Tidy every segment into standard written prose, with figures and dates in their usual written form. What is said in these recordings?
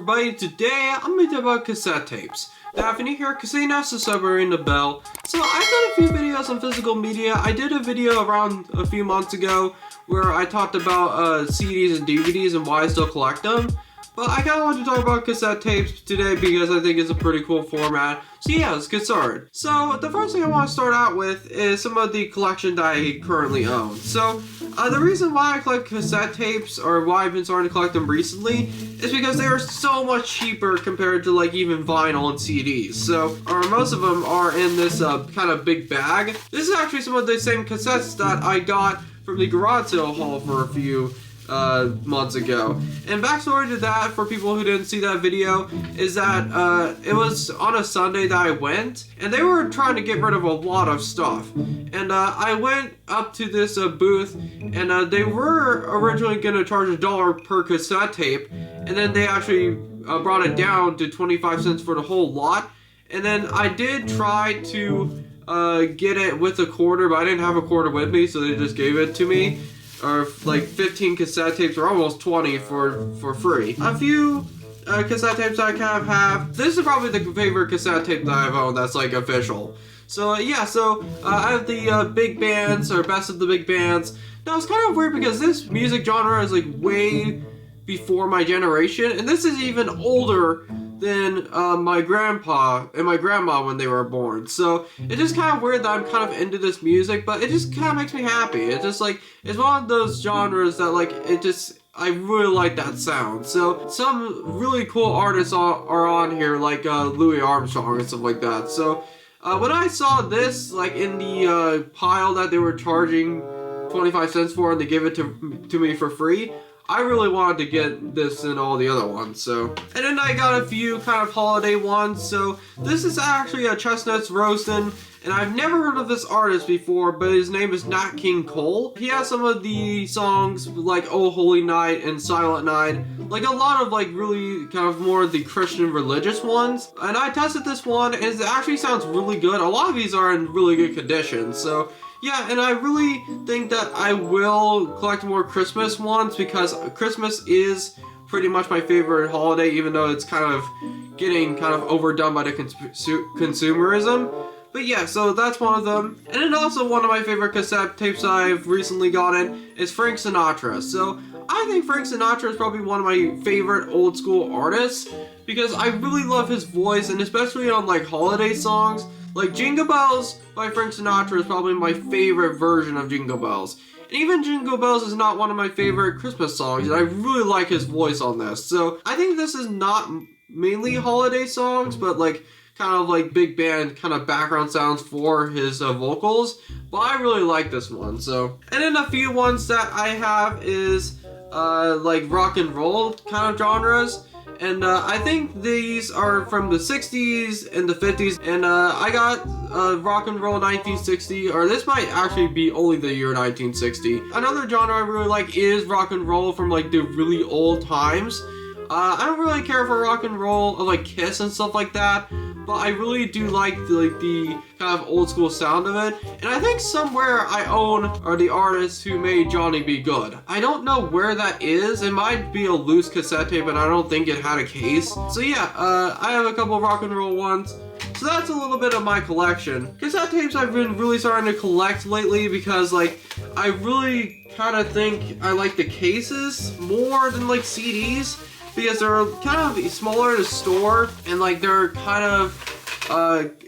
everybody, today I'm going to talk about cassette tapes. Now if you're new here, Cassette has to start ringing the bell. So I've done a few videos on physical media. I did a video around a few months ago where I talked about CDs and DVDs and why I still collect them. But I kind of want to talk about cassette tapes today because I think it's a pretty cool format. So yeah, let's get started. So the first thing I want to start out with is some of the collection that I currently own. So the reason why I collect cassette tapes, or why I've been starting to collect them recently, is because they are so much cheaper compared to like even vinyl and CDs. So most of them are in this kind of big bag. This is actually some of the same cassettes that I got from the garage sale haul for a few months ago. And backstory to that, for people who didn't see that video, is that it was on a Sunday that I went, and they were trying to get rid of a lot of stuff. And I went up to this booth, and they were originally going to charge $1 per cassette tape, and then they actually brought it down to 25 cents for the whole lot. And then I did try to get it with a quarter, but I didn't have a quarter with me, so they just gave it to me. Or like 15 cassette tapes, or almost 20 for free. A few cassette tapes I kind of have. This is probably the favorite cassette tape that I've owned that's like official. So yeah, so I have the big bands, or best of the big bands. Now it's kind of weird because this music genre is like way before my generation, and this is even older than my grandpa and my grandma when they were born. So it's just kind of weird that I'm kind of into this music, but it just kind of makes me happy. It's just like, it's one of those genres that like, I really like that sound. So some really cool artists are on here, like Louis Armstrong and stuff like that. So when I saw this like in the pile that they were charging 25 cents for, and they give it to me for free, I really wanted to get this and all the other ones. So, and then I got a few kind of holiday ones. So this is actually a Chestnuts Roastin', and I've never heard of this artist before, but his name is Nat King Cole. He has some of the songs like Oh Holy Night and Silent Night, like a lot of like really kind of more of the Christian religious ones. And I tested this one, and it actually sounds really good. A lot of these are in really good condition. So yeah, and I really think that I will collect more Christmas ones, because Christmas is pretty much my favorite holiday, even though it's kind of getting kind of overdone by the consumerism. But yeah, so that's one of them. And then also one of my favorite cassette tapes I've recently gotten is Frank Sinatra. So I think Frank Sinatra is probably one of my favorite old school artists, because I really love his voice, and especially on like holiday songs. Like Jingle Bells by Frank Sinatra is probably my favorite version of Jingle Bells. And even Jingle Bells is not one of my favorite Christmas songs, and I really like his voice on this. So I think this is not mainly holiday songs, but like kind of like big band kind of background sounds for his vocals. But I really like this one. So, and then a few ones that I have is like rock and roll kind of genres. And I think these are from the 60s and the 50s. And I got rock and roll 1960, or this might actually be only the year 1960. Another genre I really like is rock and roll from like the really old times. I don't really care for rock and roll of like Kiss and stuff like that, but I really do like the kind of old school sound of it. And I think somewhere I own are the artists who made Johnny B. Good. I don't know where that is. It might be a loose cassette tape, and I don't think it had a case. So yeah, I have a couple of rock and roll ones. So that's a little bit of my collection. Cassette tapes I've been really starting to collect lately, because like I really kind of think I like the cases more than like CDs, because they're kind of smaller to store, and like they're kind of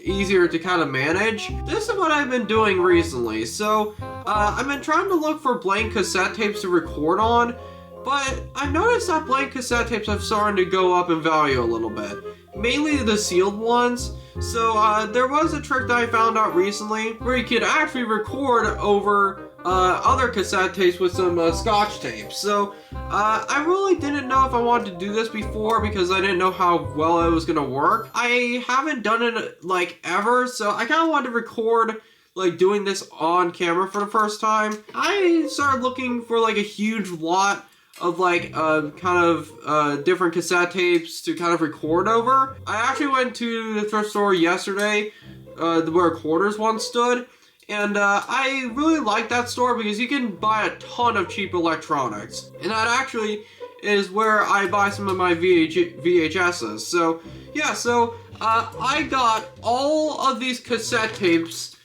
easier to kind of manage. This is what I've been doing recently. So I've been trying to look for blank cassette tapes to record on, but I've noticed that blank cassette tapes have started to go up in value a little bit, mainly the sealed ones. So there was a trick that I found out recently where you could actually record over other cassette tapes with some scotch tape. So I really didn't know if I wanted to do this before, because I didn't know how well it was gonna work. I haven't done it like ever, so I kind of wanted to record like doing this on camera for the first time. I started looking for like a huge lot of like kind of different cassette tapes to kind of record over. I actually went to the thrift store yesterday where Quarters once stood, and I really like that store because you can buy a ton of cheap electronics, and that actually is where I buy some of my VHSs. So yeah, so I got all of these cassette tapes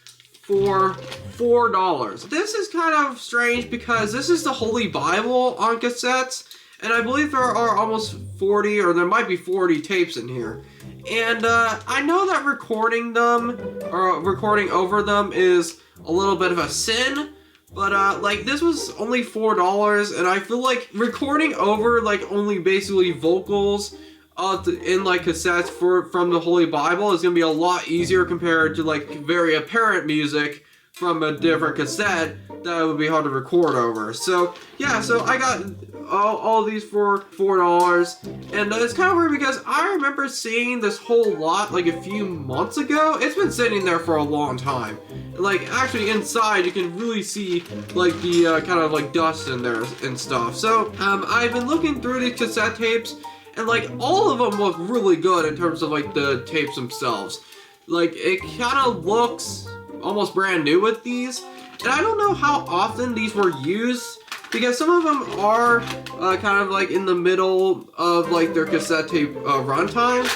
for $4. This is kind of strange because this is the Holy Bible on cassettes, and I believe there are almost 40, or there might be 40 tapes in here. And I know that recording them, or recording over them, is a little bit of a sin, but like this was only $4, and I feel like recording over like only basically vocals in like cassettes from the Holy Bible is gonna be a lot easier compared to like very apparent music from a different cassette that would be hard to record over. So yeah, so I got all these for $4, and it's kind of weird because I remember seeing this whole lot like a few months ago. It's been sitting there for a long time. Like actually inside you can really see like the kind of like dust in there and stuff. So I've been looking through these cassette tapes, and like all of them look really good in terms of like the tapes themselves. Like it kind of looks almost brand new with these, and I don't know how often these were used because some of them are kind of like in the middle of like their cassette tape runtime,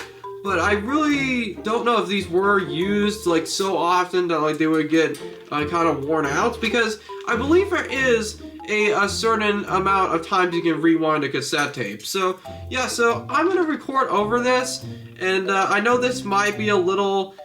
but I really don't know if these were used like so often that like they would get kind of worn out, because I believe there is a certain amount of times you can rewind a cassette tape. So yeah, so I'm gonna record over this, and I know this might be a little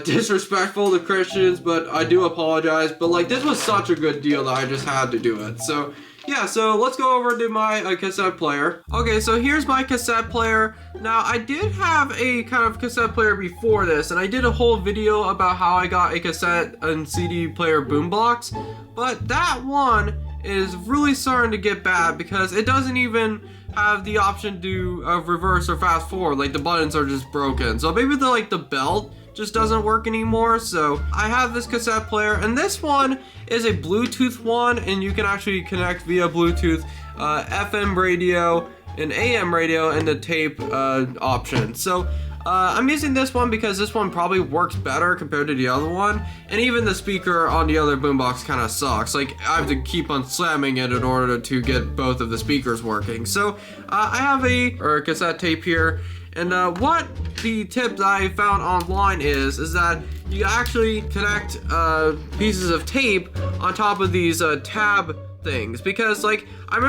disrespectful to Christians, but I do apologize. But like this was such a good deal that I just had to do it. So yeah, so let's go over to my cassette player. Okay, so here's my cassette player. Now I did have a kind of cassette player before this, and I did a whole video about how I got a cassette and CD player boombox, but that one is really starting to get bad because it doesn't even have the option to reverse or fast forward. Like the buttons are just broken. So maybe the belt just doesn't work anymore. So I have this cassette player, and this one is a Bluetooth one, and you can actually connect via Bluetooth FM radio and AM radio and the tape option. So I'm using this one because this one probably works better compared to the other one, and even the speaker on the other boombox kind of sucks. Like I have to keep on slamming it in order to get both of the speakers working. So I have a cassette tape here, and what the tip that I found online is that you actually connect pieces of tape on top of these tab things, because like I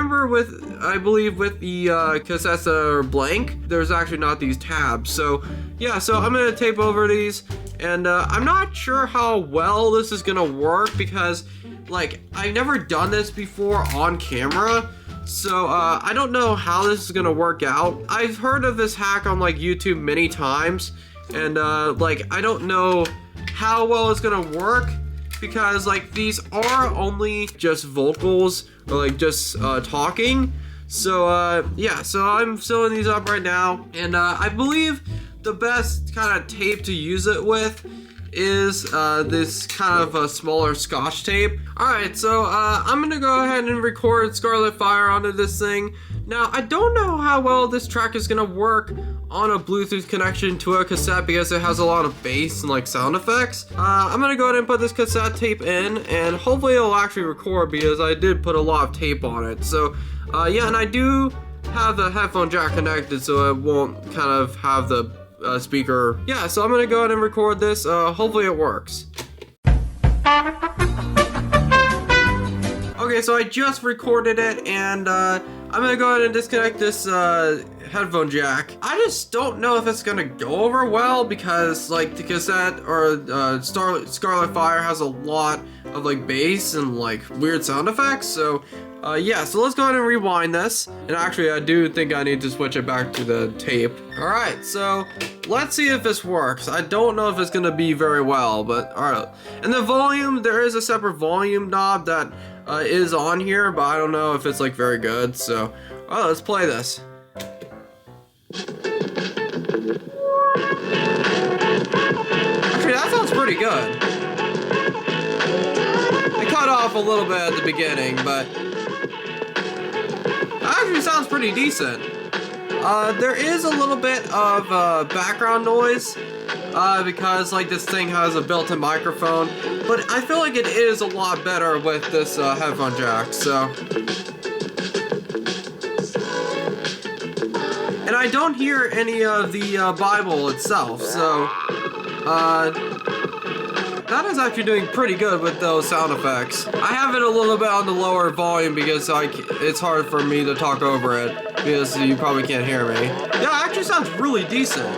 believe with the cassettes that are blank, there's actually not these tabs. So yeah, so I'm gonna tape over these, and I'm not sure how well this is gonna work because like I've never done this before on camera. So I don't know how this is gonna work out. I've heard of this hack on like YouTube many times, and like I don't know how well it's gonna work, because like these are only just vocals or like just talking. So yeah, so I'm filling these up right now, and I believe the best kind of tape to use it with is this kind of a smaller Scotch tape. Alright, so I'm gonna go ahead and record Scarlet Fire onto this thing. Now, I don't know how well this track is gonna work on a Bluetooth connection to a cassette because it has a lot of bass and like sound effects. I'm gonna go ahead and put this cassette tape in, and hopefully it'll actually record because I did put a lot of tape on it. So yeah, and I do have the headphone jack connected, so it won't kind of have the speaker. Yeah, so I'm gonna go ahead and record this. Hopefully it works. Okay, so I just recorded it, and I'm gonna go ahead and disconnect this headphone jack. I just don't know if it's gonna go over well because like the cassette or Scarlet Fire has a lot of like bass and like weird sound effects. So yeah, so let's go ahead and rewind this. And actually I do think I need to switch it back to the tape. Alright, so let's see if this works. I don't know if it's gonna be very well, but alright. And the volume, there is a separate volume knob that is on here, but I don't know if it's like very good. So let's play this. Actually, that sounds pretty good. It cut off a little bit at the beginning, but that actually sounds pretty decent. There is a little bit of background noise because like this thing has a built-in microphone, but I feel like it is a lot better with this headphone jack. So I don't hear any of the Bible itself, so that is actually doing pretty good with those sound effects. I have it a little bit on the lower volume because it's hard for me to talk over it because you probably can't hear me. Yeah, it actually sounds really decent.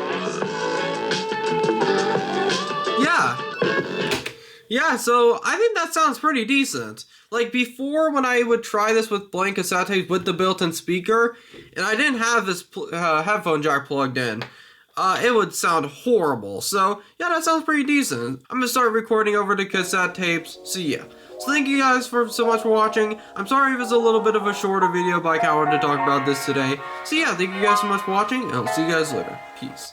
Yeah, so I think that sounds pretty decent. Like before, when I would try this with blank cassette tapes with the built-in speaker, and I didn't have this headphone jack plugged in, it would sound horrible. So yeah, that sounds pretty decent. I'm gonna start recording over the cassette tapes. So yeah. So thank you guys so much for watching. I'm sorry if it's a little bit of a shorter video, but I kinda wanted to talk about this today. So yeah, thank you guys so much for watching, and I'll see you guys later. Peace.